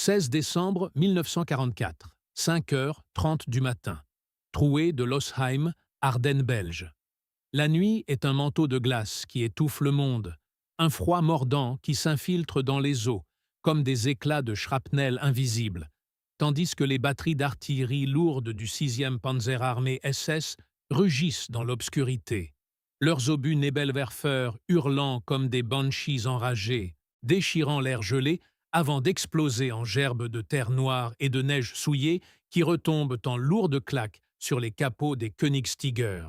16 décembre 1944, 5h30 du matin. Trouée de Losheim, Ardennes belge. La nuit est un manteau de glace qui étouffe le monde, un froid mordant qui s'infiltre dans les os, comme des éclats de shrapnel invisibles, tandis que les batteries d'artillerie lourdes du 6e Panzerarmee SS rugissent dans l'obscurité, leurs obus Nebelwerfer hurlant comme des banshees enragés, déchirant l'air gelé avant d'exploser en gerbes de terre noire et de neige souillée qui retombent en lourdes claques sur les capots des Königstiger.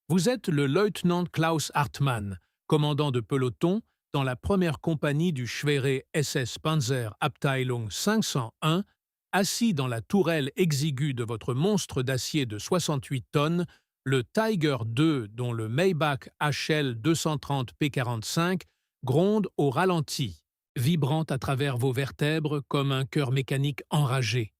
Vous êtes le lieutenant Klaus Hartmann, commandant de peloton dans la première compagnie du Schwere SS Panzer Abteilung 501, assis dans la tourelle exiguë de votre monstre d'acier de 68 tonnes, le Tiger II dont le Maybach HL 230 P45 gronde au ralenti, vibrant à travers vos vertèbres comme un cœur mécanique enragé.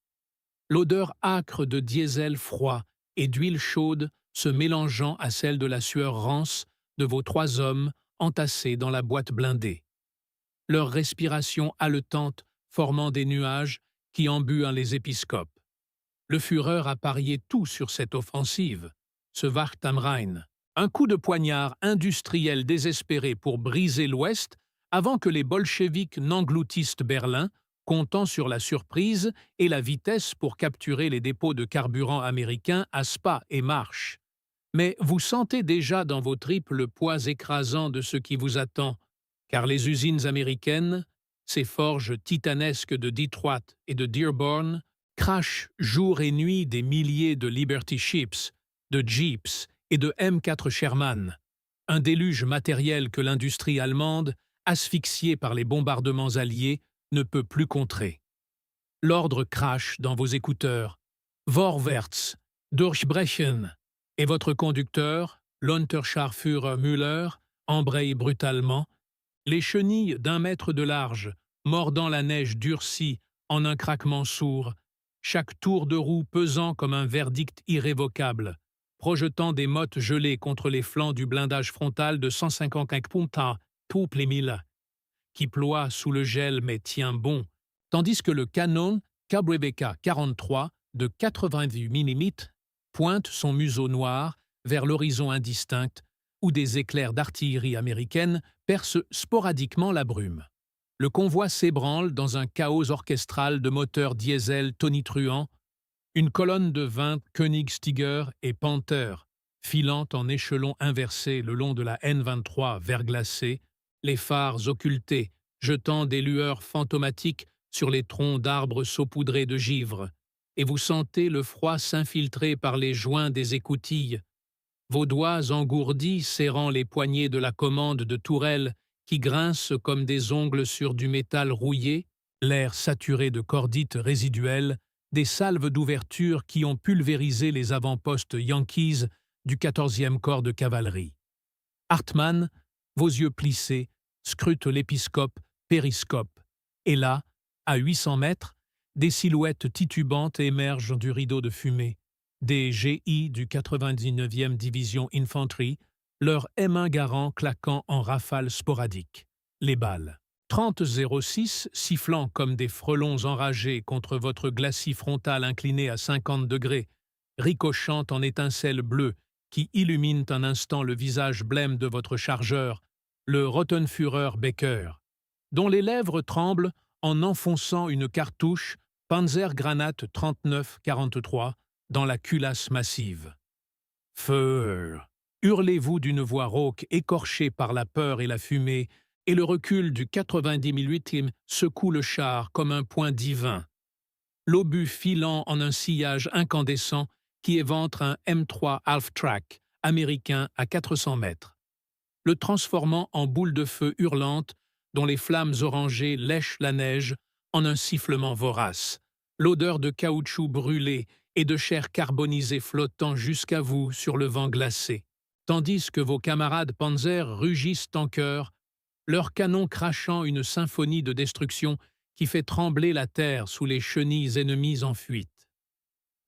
L'odeur âcre de diesel froid et d'huile chaude se mélangeant à celle de la sueur rance de vos 3 hommes entassés dans la boîte blindée. Leur respiration haletante formant des nuages qui embuent les épiscopes. Le Führer a parié tout sur cette offensive, ce Wacht am Rhein. Un coup de poignard industriel désespéré pour briser l'Ouest avant que les bolcheviks n'engloutissent Berlin, comptant sur la surprise et la vitesse pour capturer les dépôts de carburant américains à Spa et Marche. Mais vous sentez déjà dans vos tripes le poids écrasant de ce qui vous attend, car les usines américaines, ces forges titanesques de Detroit et de Dearborn, crachent jour et nuit des milliers de Liberty Ships, de Jeeps et de M4 Sherman, un déluge matériel que l'industrie allemande, asphyxiée par les bombardements alliés, ne peut plus contrer. L'ordre crache dans vos écouteurs. Vorwärts, durchbrechen, et votre conducteur, l'Unterscharführer Müller, embraye brutalement, les chenilles d'1 mètre de large, mordant la neige durcie en un craquement sourd, chaque tour de roue pesant comme un verdict irrévocable, projetant des mottes gelées contre les flancs du blindage frontal de 155 Punta, Pouple et Mille, qui ploie sous le gel mais tient bon, tandis que le canon Kabrebeka 43 de 88 mm pointe son museau noir vers l'horizon indistinct où des éclairs d'artillerie américaine percent sporadiquement la brume. Le convoi s'ébranle dans un chaos orchestral de moteurs diesel tonitruants, une colonne de 20 Königstiger et Panther, filant en échelon inversé le long de la N23 verglacée, les phares occultés, jetant des lueurs fantomatiques sur les troncs d'arbres saupoudrés de givre, et vous sentez le froid s'infiltrer par les joints des écoutilles, vos doigts engourdis serrant les poignées de la commande de tourelle qui grincent comme des ongles sur du métal rouillé, l'air saturé de cordite résiduelle, des salves d'ouverture qui ont pulvérisé les avant-postes Yankees du 14e corps de cavalerie. Hartmann, vos yeux plissés, scrutent l'épiscope, périscope, et là, à 800 mètres, des silhouettes titubantes émergent du rideau de fumée, des GI du 99e Division Infantry, leur M1 Garand claquant en rafales sporadiques. Les balles. 30-06 sifflant comme des frelons enragés contre votre glacis frontal incliné à 50 degrés, ricochant en étincelles bleues qui illuminent un instant le visage blême de votre chargeur, le Rottenführer Becker, dont les lèvres tremblent en enfonçant une cartouche Panzergranate 39-43 dans la culasse massive. Feu! Hurlez-vous d'une voix rauque écorchée par la peur et la fumée, et le recul du 90 mm secoue le char comme un poing divin. L'obus filant en un sillage incandescent qui éventre un M3 Half-Track américain à 400 mètres, le transformant en boule de feu hurlante dont les flammes orangées lèchent la neige en un sifflement vorace, l'odeur de caoutchouc brûlé et de chair carbonisée flottant jusqu'à vous sur le vent glacé, tandis que vos camarades Panzer rugissent en chœur, leurs canons crachant une symphonie de destruction qui fait trembler la terre sous les chenilles ennemies en fuite.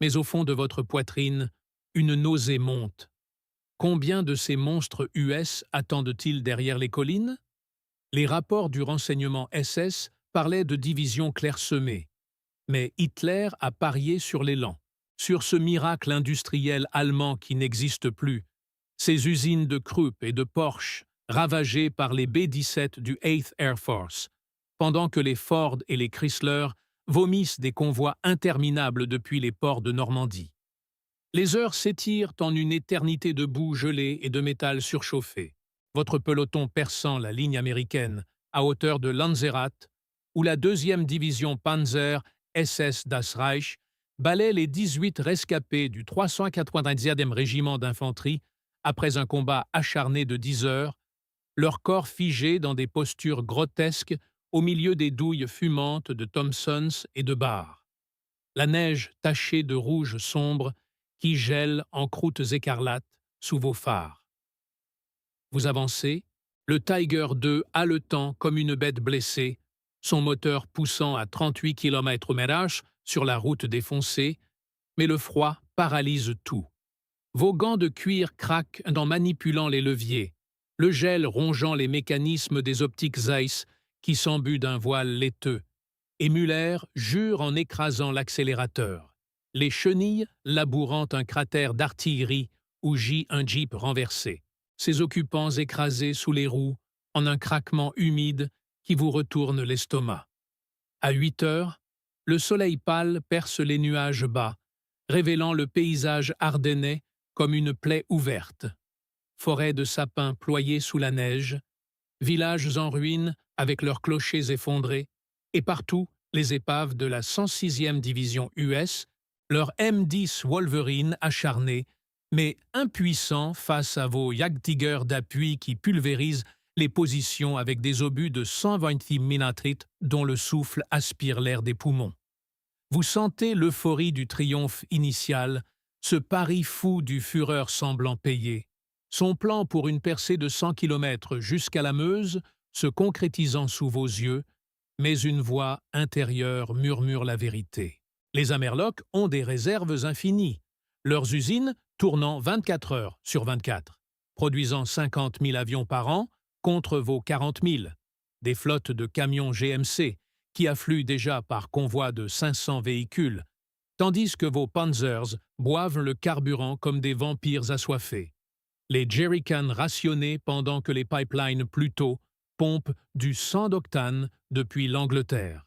Mais au fond de votre poitrine, une nausée monte. Combien de ces monstres US attendent-ils derrière les collines? Les rapports du renseignement SS parlaient de divisions clairsemées, Mais Hitler a parié sur l'élan, sur ce miracle industriel allemand qui n'existe plus, ces usines de Krupp et de Porsche ravagées par les B-17 du 8th Air Force, pendant que les Ford et les Chrysler vomissent des convois interminables depuis les ports de Normandie. Les heures s'étirent en une éternité de boue gelée et de métal surchauffé, votre peloton perçant la ligne américaine à hauteur de Lanzerat, où la 2e division Panzer SS Das Reich balaie les 18 rescapés du 390e régiment d'infanterie après un combat acharné de 10 heures, leurs corps figés dans des postures grotesques au milieu des douilles fumantes de Thompsons et de Barr. La neige tachée de rouge sombre qui gèle en croûtes écarlates sous vos phares. Vous avancez, le Tiger II haletant comme une bête blessée, son moteur poussant à 38 km/h sur la route défoncée, mais le froid paralyse tout. Vos gants de cuir craquent en manipulant les leviers, le gel rongeant les mécanismes des optiques Zeiss qui s'embuent d'un voile laiteux, et Muller jure en écrasant l'accélérateur, les chenilles labourant un cratère d'artillerie où gît un jeep renversé, ses occupants écrasés sous les roues en un craquement humide qui vous retourne l'estomac. À 8 heures, le soleil pâle perce les nuages bas, révélant le paysage ardennais comme une plaie ouverte. Forêts de sapins ployés sous la neige, villages en ruine avec leurs clochers effondrés, et partout les épaves de la 106e division US, leur M10 Wolverine acharnés, mais impuissants face à vos Jagdtiger d'appui qui pulvérisent les positions avec des obus de 120 mm dont le souffle aspire l'air des poumons. Vous sentez l'euphorie du triomphe initial, ce pari fou du Führer semblant payé, son plan pour une percée de 100 km jusqu'à la Meuse se concrétisant sous vos yeux, mais une voix intérieure murmure la vérité. Les Amerlocs ont des réserves infinies, leurs usines tournant 24 heures sur 24, produisant 50 000 avions par an contre vos 40 000, des flottes de camions GMC qui affluent déjà par convoi de 500 véhicules, tandis que vos Panzers boivent le carburant comme des vampires assoiffés. Les jerrycans rationnés pendant que les pipelines plus tôt pompent du 100 d'octane depuis l'Angleterre.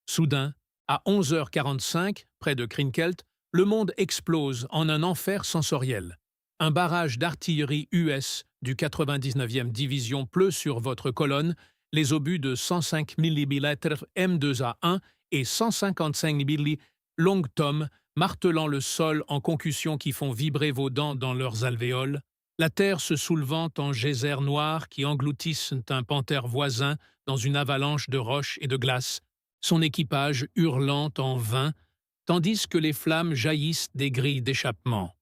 Soudain, à 11h45, près de Krinkelt, le monde explose en un enfer sensoriel. Un barrage d'artillerie US du 99e division pleut sur votre colonne les obus de 105 mm M2A1 et 155 mm Long Tom martelant le sol en concussion qui font vibrer vos dents dans leurs alvéoles, la terre se soulevant en geysers noirs qui engloutissent un panthère voisin dans une avalanche de roches et de glace, son équipage hurlant en vain, tandis que les flammes jaillissent des grilles d'échappement.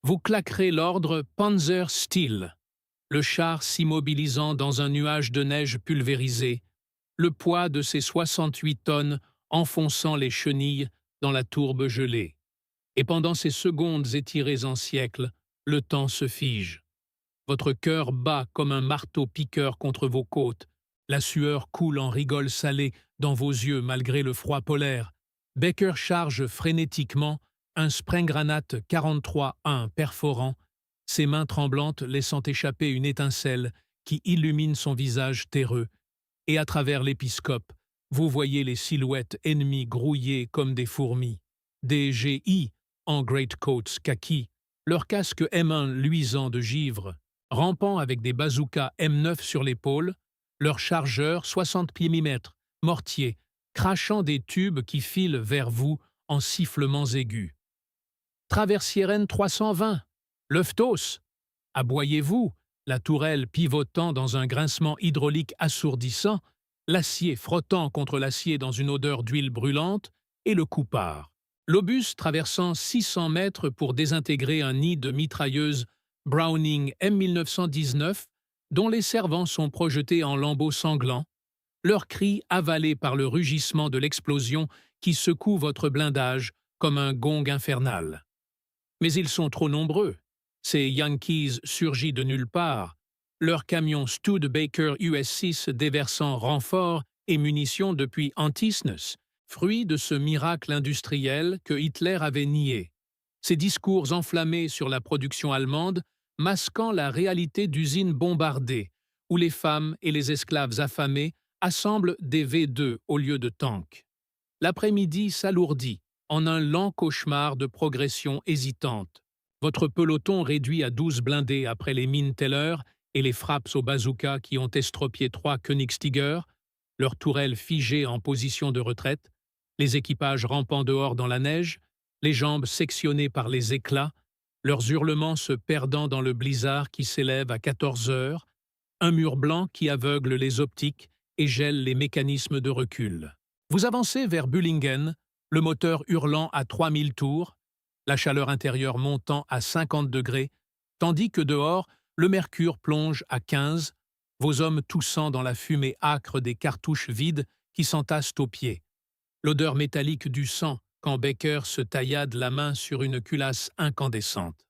Vous claquerez l'ordre Panzer Steel, le char s'immobilisant dans un nuage de neige pulvérisée, le poids de ses 68 tonnes enfonçant les chenilles dans la tourbe gelée. Et pendant ces secondes étirées en siècles, le temps se fige. Votre cœur bat comme un marteau-piqueur contre vos côtes. La sueur coule en rigoles salées dans vos yeux malgré le froid polaire. Baker charge frénétiquement un Sprengranate 43-1 perforant, ses mains tremblantes laissant échapper une étincelle qui illumine son visage terreux. Et à travers l'épiscope, vous voyez les silhouettes ennemies grouillées comme des fourmis. Des GI en greatcoats kaki, leurs casques M1 luisants de givre, rampant avec des bazookas M9 sur l'épaule, leurs chargeurs 60 mm, mortiers, crachant des tubes qui filent vers vous en sifflements aigus. Traversieren 320, Leftos, aboyez-vous, la tourelle pivotant dans un grincement hydraulique assourdissant, l'acier frottant contre l'acier dans une odeur d'huile brûlante, et le coup part. L'obus traversant 600 mètres pour désintégrer un nid de mitrailleuses Browning M1919, dont les servants sont projetés en lambeaux sanglants, leurs cris avalés par le rugissement de l'explosion qui secoue votre blindage comme un gong infernal. Mais ils sont trop nombreux. Ces Yankees surgis de nulle part, leurs camions Studebaker US-6 déversant renforts et munitions depuis Antisnes, fruit de ce miracle industriel que Hitler avait nié. Ses discours enflammés sur la production allemande masquant la réalité d'usines bombardées, où les femmes et les esclaves affamés assemblent des V2 au lieu de tanks. L'après-midi s'alourdit en un lent cauchemar de progression hésitante. Votre peloton réduit à 12 blindés après les mines Teller et les frappes au bazooka qui ont estropié 3 Koenigstigers, leurs tourelles figées en position de retraite, les équipages rampant dehors dans la neige, les jambes sectionnées par les éclats, leurs hurlements se perdant dans le blizzard qui s'élève à 14 heures, un mur blanc qui aveugle les optiques et gèle les mécanismes de recul. Vous avancez vers Bullingen, le moteur hurlant à 3000 tours, la chaleur intérieure montant à 50 degrés, tandis que dehors, le mercure plonge à 15, vos hommes toussant dans la fumée âcre des cartouches vides qui s'entassent aux pieds. L'odeur métallique du sang quand Baker se taillade la main sur une culasse incandescente.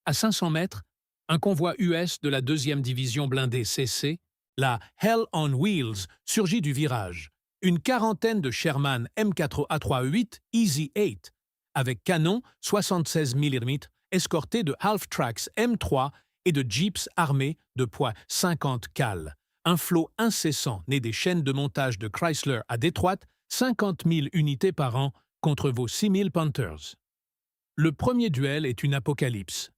À 500 mètres, un convoi US de la 2e division blindée CC, la Hell on Wheels, surgit du virage. Une quarantaine de Sherman M4A3-8 Easy 8, avec canon 76 mm, escortés de Half-Tracks M3 et de Jeeps armés de poids 50 cal. Un flot incessant né des chaînes de montage de Chrysler à Détroit, 50 000 unités par an contre vos 6 000 Panthers. Le premier duel est une apocalypse.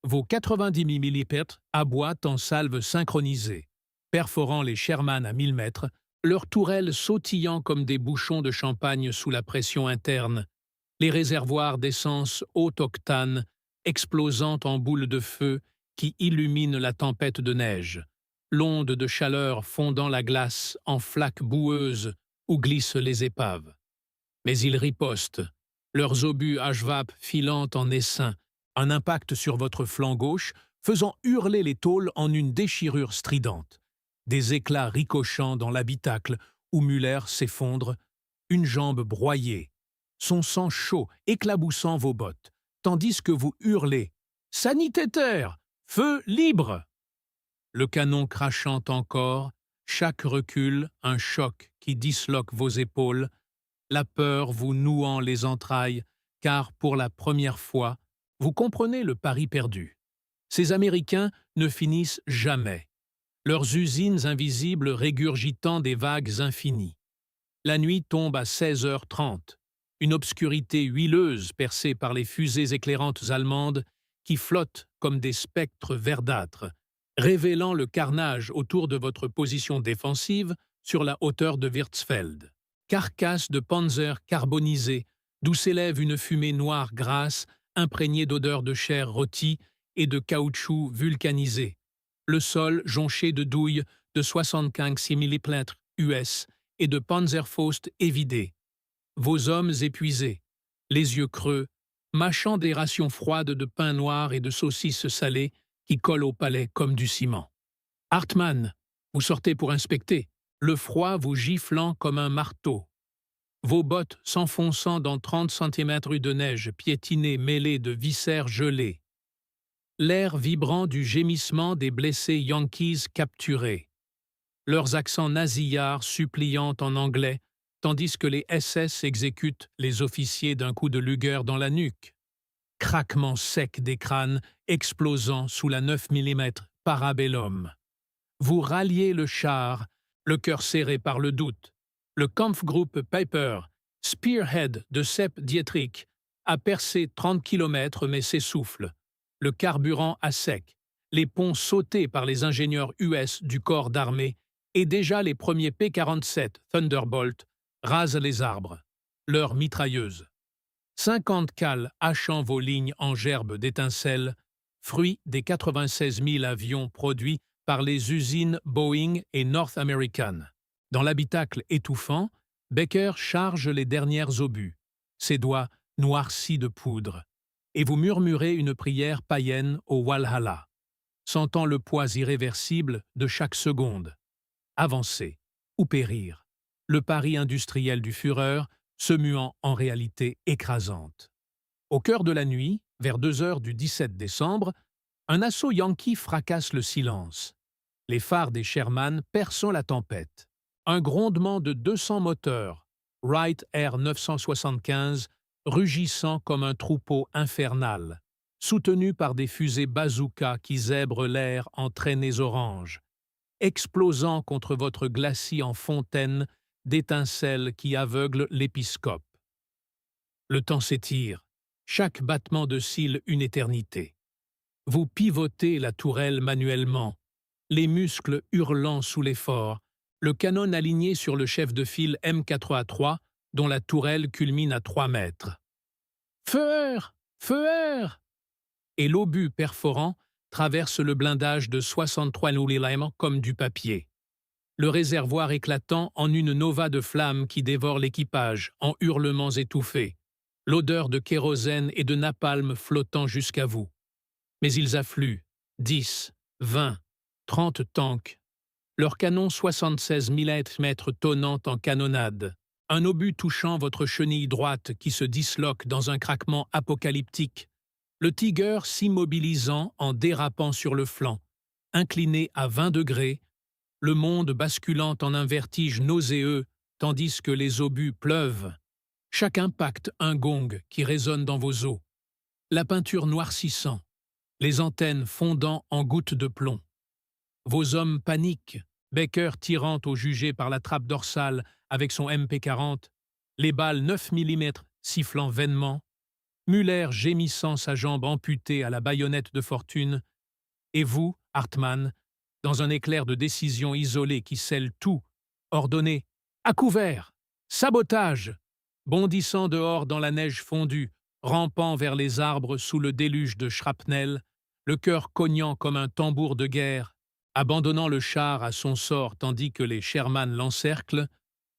Vos 90 mm aboient en salve synchronisée, perforant les Sherman à 1000 mètres, leurs tourelles sautillant comme des bouchons de champagne sous la pression interne, les réservoirs d'essence haute octane explosant en boules de feu qui illuminent la tempête de neige, l'onde de chaleur fondant la glace en flaques boueuses où glissent les épaves. Mais ils ripostent, leurs obus HVAP filant en essaim, un impact sur votre flanc gauche, faisant hurler les tôles en une déchirure stridente. Des éclats ricochant dans l'habitacle où Müller s'effondre, une jambe broyée, son sang chaud éclaboussant vos bottes, tandis que vous hurlez « Sanitéter! Feu libre !» Le canon crachant encore, chaque recul un choc qui disloque vos épaules, la peur vous nouant les entrailles, car pour la première fois, vous comprenez le pari perdu. Ces Américains ne finissent jamais, leurs usines invisibles régurgitant des vagues infinies. La nuit tombe à 16h30, une obscurité huileuse percée par les fusées éclairantes allemandes qui flottent comme des spectres verdâtres, révélant le carnage autour de votre position défensive sur la hauteur de Wirtzfeld. Carcasse de panzer carbonisée, d'où s'élève une fumée noire grasse, imprégnée d'odeurs de chair rôtie et de caoutchouc vulcanisé. Le sol jonché de douilles de 75 mm US et de Panzerfaust évidés. Vos hommes épuisés, les yeux creux, mâchant des rations froides de pain noir et de saucisses salées qui collent au palais comme du ciment. Hartmann, vous sortez pour inspecter, le froid vous giflant comme un marteau. Vos bottes s'enfonçant dans 30 cm de neige piétinée mêlée de viscères gelés. L'air vibrant du gémissement des blessés Yankees capturés. Leurs accents nasillards suppliant en anglais, tandis que les SS exécutent les officiers d'un coup de Luger dans la nuque. Craquement sec des crânes explosant sous la 9 mm Parabellum. Vous ralliez le char, le cœur serré par le doute. Le Kampfgruppe Piper, Spearhead de Sepp Dietrich, a percé 30 km mais s'essouffle. Le carburant à sec, les ponts sautés par les ingénieurs US du corps d'armée et déjà les premiers P-47 Thunderbolt rasent les arbres, leurs mitrailleuses. 50 cales hachant vos lignes en gerbes d'étincelles, fruit des 96 000 avions produits par les usines Boeing et North American. Dans l'habitacle étouffant, Baker charge les dernières obus, ses doigts noircis de poudre, et vous murmurez une prière païenne au Walhalla, sentant le poids irréversible de chaque seconde. Avancer ou périr, le pari industriel du Führer se muant en réalité écrasante. Au cœur de la nuit, vers 2 heures du 17 décembre, un assaut yankee fracasse le silence. Les phares des Sherman perçant la tempête. Un grondement de 200 moteurs, Wright Air 975, rugissant comme un troupeau infernal, soutenu par des fusées bazooka qui zèbrent l'air en traînées oranges, explosant contre votre glacis en fontaine d'étincelles qui aveuglent l'épiscope. Le temps s'étire, chaque battement de cils une éternité. Vous pivotez la tourelle manuellement, les muscles hurlant sous l'effort, le canon aligné sur le chef de file M4A3 dont la tourelle culmine à 3 mètres. Feu! Feu! Et l'obus perforant traverse le blindage de 63 mm comme du papier. Le réservoir éclatant en une nova de flammes qui dévore l'équipage en hurlements étouffés, l'odeur de kérosène et de napalm flottant jusqu'à vous. Mais ils affluent, 10, 20, 30 tanks, leur canon 76 mm tonnant en canonnade, un obus touchant votre chenille droite qui se disloque dans un craquement apocalyptique, le Tiger s'immobilisant en dérapant sur le flanc, incliné à 20 degrés, le monde basculant en un vertige nauséeux tandis que les obus pleuvent. Chaque impact un gong qui résonne dans vos os, la peinture noircissant, les antennes fondant en gouttes de plomb. Vos hommes paniquent, Baker tirant au jugé par la trappe dorsale avec son MP40, les balles 9 mm sifflant vainement, Muller gémissant sa jambe amputée à la baïonnette de fortune, et vous, Hartmann, dans un éclair de décision isolée qui scelle tout, ordonnez « À couvert ! Sabotage !» bondissant dehors dans la neige fondue, rampant vers les arbres sous le déluge de shrapnel, le cœur cognant comme un tambour de guerre, abandonnant le char à son sort tandis que les Sherman l'encerclent,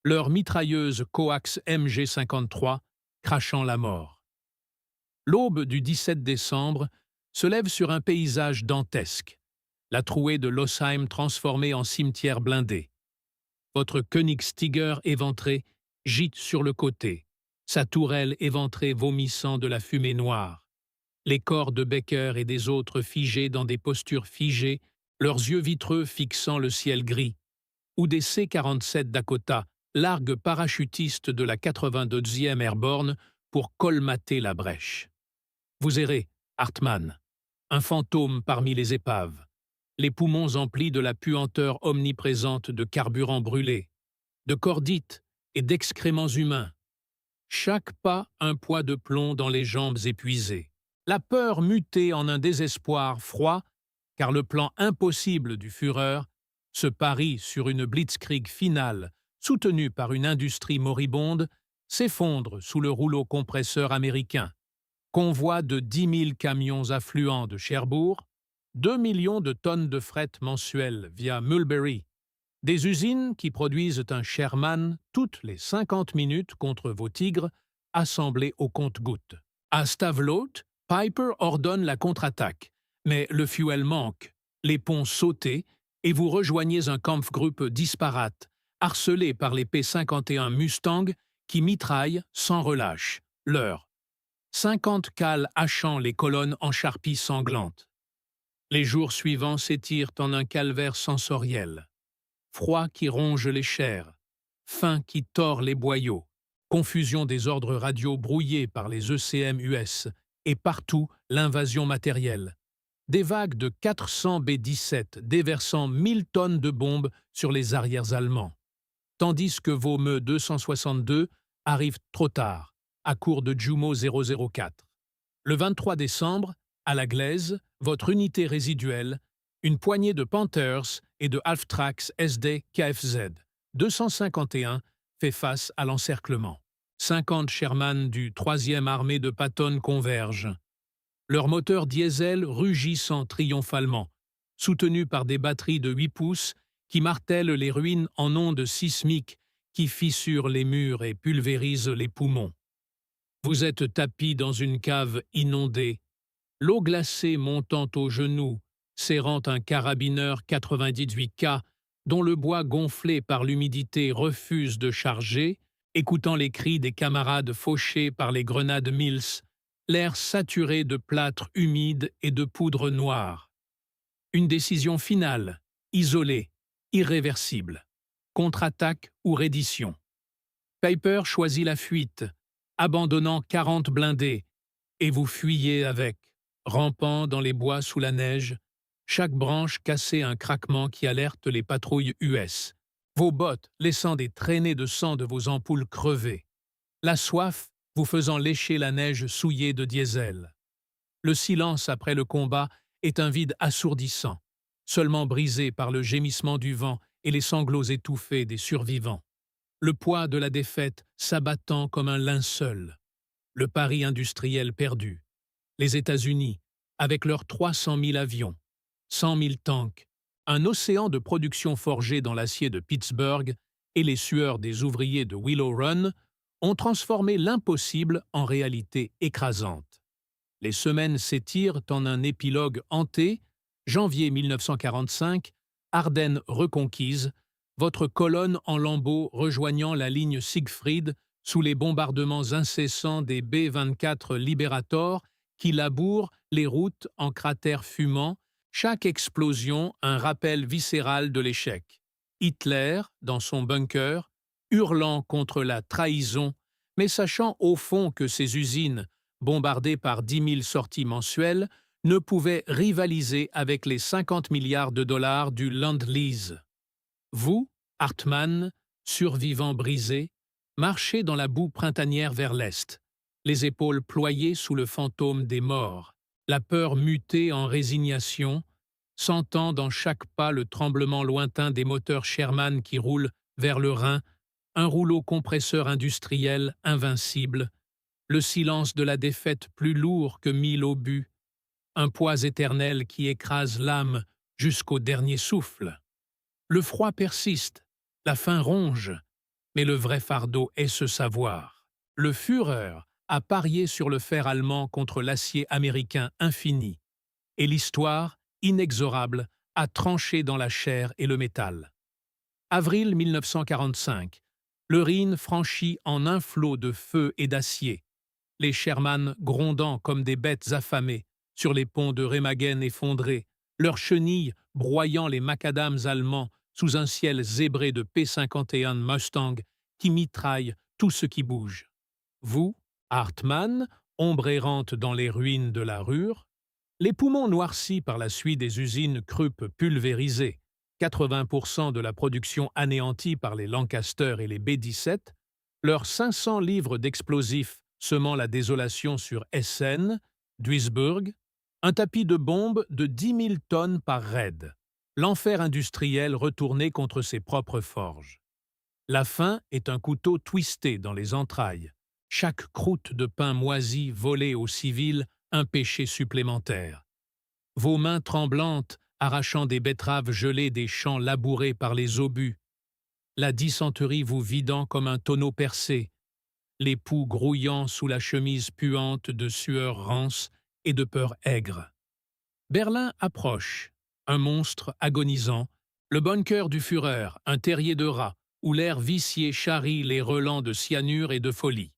leur mitrailleuse coax MG53 crachant la mort. L'aube du 17 décembre se lève sur un paysage dantesque, la trouée de Losheim transformée en cimetière blindé. Votre Königstiger éventré gîte sur le côté, sa tourelle éventrée vomissant de la fumée noire. Les corps de Baker et des autres figés dans des postures figées, leurs yeux vitreux fixant le ciel gris, ou des C-47 Dakota, largues parachutistes de la 82e Airborne pour colmater la brèche. Vous errez, Hartmann, un fantôme parmi les épaves, les poumons emplis de la puanteur omniprésente de carburant brûlé, de cordite et d'excréments humains. Chaque pas un poids de plomb dans les jambes épuisées. La peur mutée en un désespoir froid, car le plan impossible du Führer se parie sur une blitzkrieg finale soutenue par une industrie moribonde, s'effondre sous le rouleau compresseur américain. Convoi de 10 000 camions affluents de Cherbourg, 2 millions de tonnes de fret mensuelles via Mulberry, des usines qui produisent un Sherman toutes les 50 minutes contre vos tigres assemblés au compte-gouttes. À Stavelot, Piper ordonne la contre-attaque, mais le fuel manque, les ponts sautés, et vous rejoignez un Kampfgruppe disparate, harcelé par les P-51 Mustang qui mitraillent sans relâche, leur 50 cales hachant les colonnes en charpie sanglante. Les jours suivants s'étirent en un calvaire sensoriel. Froid qui ronge les chairs, faim qui tord les boyaux, confusion des ordres radio brouillés par les ECM US et partout l'invasion matérielle. Des vagues de 400 B-17 déversant 1000 tonnes de bombes sur les arrières allemands, tandis que vos Me-262 arrivent trop tard, à court de Jumo 004. Le 23 décembre, à la Glaise, votre unité résiduelle, une poignée de Panthers et de Halftracks SD KFZ 251 fait face à l'encerclement. 50 Sherman du 3e armée de Patton convergent. Leurs moteurs diesel rugissant triomphalement, soutenus par des batteries de 8 pouces qui martèlent les ruines en ondes sismiques qui fissurent les murs et pulvérisent les poumons. Vous êtes tapis dans une cave inondée, l'eau glacée montant aux genoux, serrant un carabineur 98K dont le bois gonflé par l'humidité refuse de charger, écoutant les cris des camarades fauchés par les grenades Mills, l'air saturé de plâtre humide et de poudre noire. Une décision finale, isolée, irréversible. Contre-attaque ou reddition. Piper choisit la fuite, abandonnant 40 blindés, et vous fuyez avec, rampant dans les bois sous la neige, chaque branche cassée un craquement qui alerte les patrouilles US, vos bottes laissant des traînées de sang de vos ampoules crevées, la soif vous faisant lécher la neige souillée de diesel. Le silence après le combat est un vide assourdissant, seulement brisé par le gémissement du vent et les sanglots étouffés des survivants. Le poids de la défaite s'abattant comme un linceul. Le pari industriel perdu. Les États-Unis, avec leurs 300 000 avions, 100 000 tanks, un océan de production forgée dans l'acier de Pittsburgh et les sueurs des ouvriers de Willow Run, ont transformé l'impossible en réalité écrasante. Les semaines s'étirent en un épilogue hanté. Janvier 1945, Ardennes reconquise, votre colonne en lambeaux rejoignant la ligne Siegfried sous les bombardements incessants des B-24 Liberator qui labourent les routes en cratères fumants, chaque explosion un rappel viscéral de l'échec. Hitler, dans son bunker, hurlant contre la trahison, mais sachant au fond que ses usines, bombardées par 10 000 sorties mensuelles, ne pouvaient rivaliser avec les 50 milliards de dollars du Land-Lease. Vous, Hartmann, survivant brisé, marchez dans la boue printanière vers l'est, les épaules ployées sous le fantôme des morts, la peur mutée en résignation, sentant dans chaque pas le tremblement lointain des moteurs Sherman qui roulent vers le Rhin, un rouleau compresseur industriel invincible, le silence de la défaite plus lourd que 1000 obus, un poids éternel qui écrase l'âme jusqu'au dernier souffle. Le froid persiste, la faim ronge, mais le vrai fardeau est ce savoir. Le Führer a parié sur le fer allemand contre l'acier américain infini, et l'histoire, inexorable, a tranché dans la chair et le métal. Avril 1945, le Rhin franchit en un flot de feu et d'acier, les Sherman grondant comme des bêtes affamées sur les ponts de Remagen effondrés, leurs chenilles broyant les macadams allemands sous un ciel zébré de P-51 Mustang qui mitraillent tout ce qui bouge. Vous, Hartmann, ombre errante dans les ruines de la Ruhr, les poumons noircis par la suie des usines Krupp pulvérisées, 80% de la production anéantie par les Lancaster et les B-17, leurs 500 livres d'explosifs semant la désolation sur Essen, Duisburg, un tapis de bombes de 10 000 tonnes par raid, l'enfer industriel retourné contre ses propres forges. La faim est un couteau twisté dans les entrailles, chaque croûte de pain moisi volée aux civils un péché supplémentaire. Vos mains tremblantes arrachant des betteraves gelées des champs labourés par les obus, la dysenterie vous vidant comme un tonneau percé, les poux grouillant sous la chemise puante de sueur rance et de peur aigre. Berlin approche, un monstre agonisant, le bunker du Führer, un terrier de rats, où l'air vicié charrie les relents de cyanure et de folie.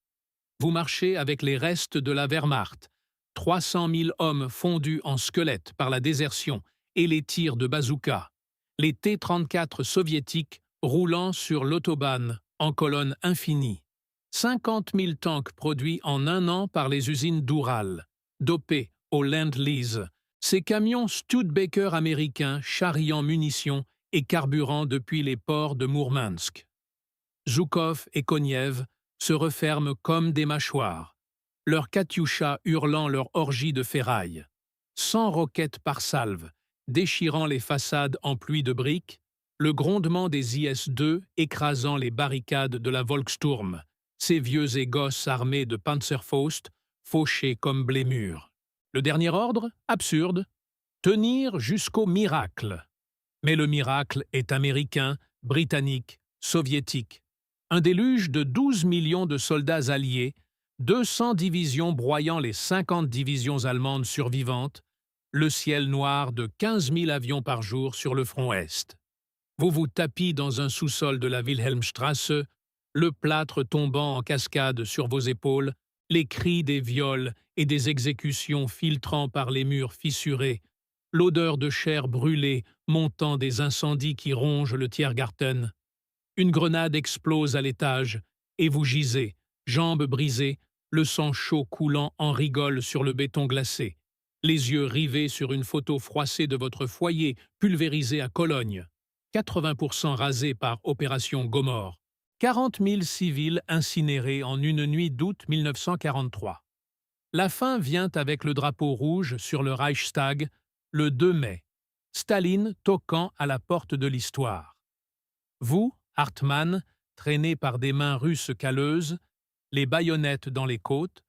Vous marchez avec les restes de la Wehrmacht, 300 000 hommes fondus en squelettes par la désertion et les tirs de bazooka, les T-34 soviétiques roulant sur l'autobahn en colonne infinie, 50 000 tanks produits en un an par les usines d'Ural, dopés au Land-Lease, ces camions Studebaker américains charriant munitions et carburant depuis les ports de Mourmansk. Zhukov et Koniev se referment comme des mâchoires, leurs katyushas hurlant leur orgie de ferraille, 100 roquettes par salve, déchirant les façades en pluie de briques, le grondement des IS-2 écrasant les barricades de la Volkssturm, ces vieux et gosses armés de Panzerfaust, fauchés comme blé mûr. Le dernier ordre, absurde, tenir jusqu'au miracle. Mais le miracle est américain, britannique, soviétique. Un déluge de 12 millions de soldats alliés, 200 divisions broyant les 50 divisions allemandes survivantes, le ciel noir de 15 000 avions par jour sur le front Est. Vous vous tapez dans un sous-sol de la Wilhelmstrasse, le plâtre tombant en cascade sur vos épaules, les cris des viols et des exécutions filtrant par les murs fissurés, l'odeur de chair brûlée montant des incendies qui rongent le Tiergarten. Une grenade explose à l'étage Et vous gisez, jambes brisées, le sang chaud coulant en rigole sur le béton glacé, les yeux rivés sur une photo froissée de votre foyer pulvérisé à Cologne, 80% rasé par Opération Gomorrhe, 40 000 civils incinérés en une nuit d'août 1943. La fin vient avec le drapeau rouge sur le Reichstag, le 2 mai, Staline toquant à la porte de l'histoire. Vous, Hartmann, traîné par des mains russes calleuses, les baïonnettes dans les côtes,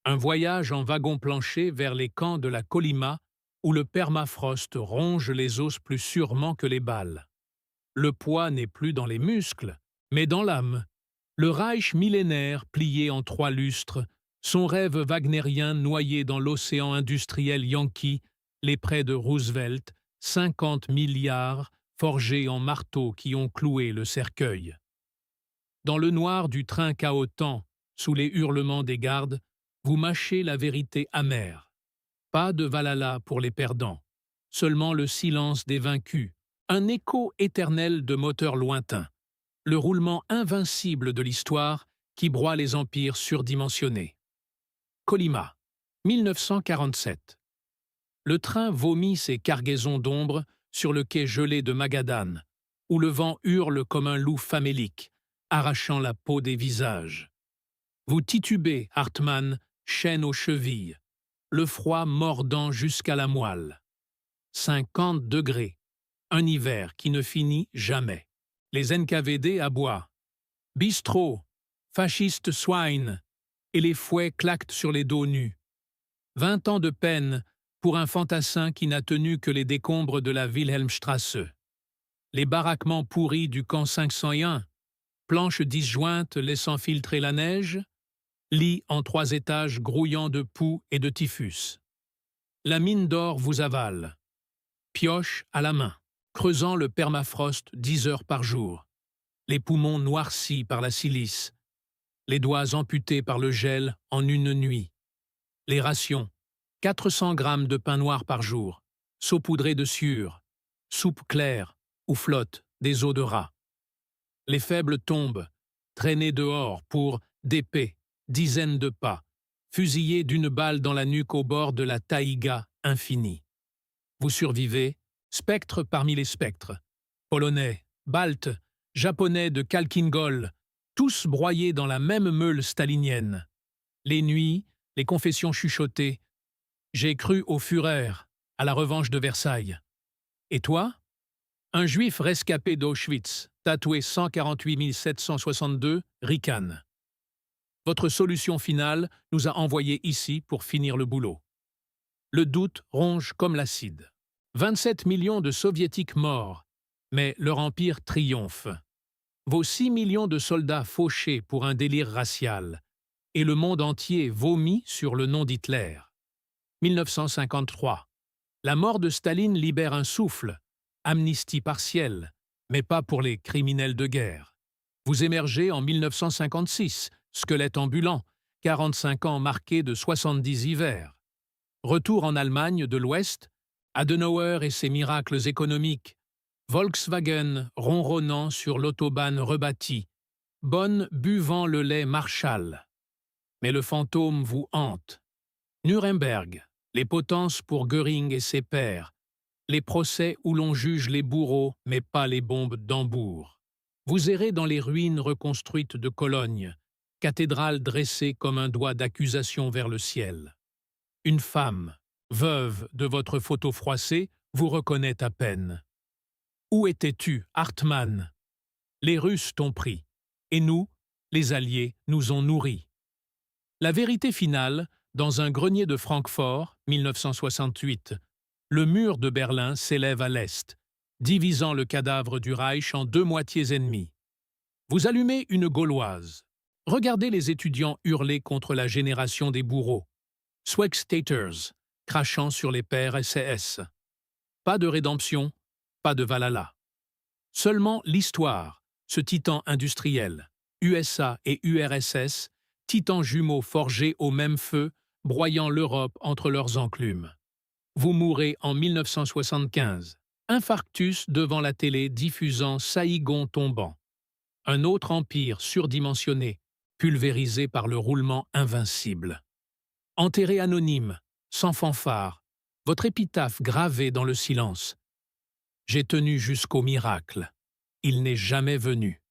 un voyage en wagon-plancher vers les camps de la Kolyma où le permafrost ronge les os plus sûrement que les balles. Le poids n'est plus dans les muscles, mais dans l'âme. Le Reich millénaire plié en 3 lustres, son rêve wagnérien noyé dans l'océan industriel yankee, les prêts de Roosevelt, 50 milliards forgés en marteaux qui ont cloué le cercueil. Dans le noir du train cahotant, sous les hurlements des gardes, vous mâchez la vérité amère. Pas de Valhalla pour les perdants, seulement le silence des vaincus, un écho éternel de moteurs lointains, le roulement invincible de l'histoire qui broie les empires surdimensionnés. Kolyma, 1947. Le train vomit ses cargaisons d'ombre sur le quai gelé de Magadan, où le vent hurle comme un loup famélique, arrachant la peau des visages. Vous titubez, Hartmann, chaîne aux chevilles, le froid mordant jusqu'à la moelle. 50 degrés, un hiver qui ne finit jamais. Les NKVD aboient. Bistrot, fasciste swine, et les fouets claquent sur les dos nus. 20 ans de peine pour un fantassin qui n'a tenu que les décombres de la Wilhelmstrasse. Les baraquements pourris du camp 501, planches disjointes laissant filtrer la neige, lit en 3 étages grouillant de poux et de typhus. La mine d'or vous avale. Pioche à la main, creusant le permafrost 10 heures par jour. Les poumons noircis par la silice. Les doigts amputés par le gel en une nuit. Les rations, 400 grammes de pain noir par jour, saupoudré de sueur, soupe claire ou flotte des os de rat. Les faibles tombent, traînés dehors pour d'épais, dizaines de pas, fusillés d'une balle dans la nuque au bord de la taïga infinie. Vous survivez, spectre parmi les spectres, polonais, baltes, japonais de Khalkhin-Gol, tous broyés dans la même meule stalinienne. Les nuits, les confessions chuchotées. J'ai cru au Führer, à la revanche de Versailles. Et toi? Un juif rescapé d'Auschwitz, tatoué 148 762, ricane. Votre solution finale nous a envoyés ici pour finir le boulot. Le doute ronge comme l'acide. 27 millions de Soviétiques morts, mais leur empire triomphe. Vos 6 millions de soldats fauchés pour un délire racial, et le monde entier vomit sur le nom d'Hitler. 1953. La mort de Staline libère un souffle, amnistie partielle, mais pas pour les criminels de guerre. Vous émergez en 1956, squelette ambulant, 45 ans marqués de 70 hivers. Retour en Allemagne de l'Ouest, Adenauer et ses miracles économiques, Volkswagen ronronnant sur l'autobahn rebâtie, Bonn buvant le lait Marshall. Mais le fantôme vous hante. Nuremberg, les potences pour Göring et ses pairs, les procès où l'on juge les bourreaux mais pas les bombes d'Hambourg. Vous errez dans les ruines reconstruites de Cologne, cathédrale dressée comme un doigt d'accusation vers le ciel. Une femme, veuve de votre photo froissée, vous reconnaît à peine. Où étais-tu, Hartmann? Les Russes t'ont pris, et nous, les Alliés, nous ont nourris. La vérité finale, dans un grenier de Francfort, 1968, le mur de Berlin s'élève à l'est, divisant le cadavre du Reich en 2 moitiés ennemies. Vous allumez une gauloise. Regardez les étudiants hurler contre la génération des bourreaux. Swextaters, crachant sur les pères SS. Pas de rédemption, pas de Valhalla. Seulement l'histoire, ce titan industriel, USA et URSS, titans jumeaux forgés au même feu, broyant l'Europe entre leurs enclumes. Vous mourrez en 1975, infarctus devant la télé diffusant Saïgon tombant. Un autre empire surdimensionné, pulvérisé par le roulement invincible. Enterré anonyme, sans fanfare, votre épitaphe gravée dans le silence. J'ai tenu jusqu'au miracle. Il n'est jamais venu.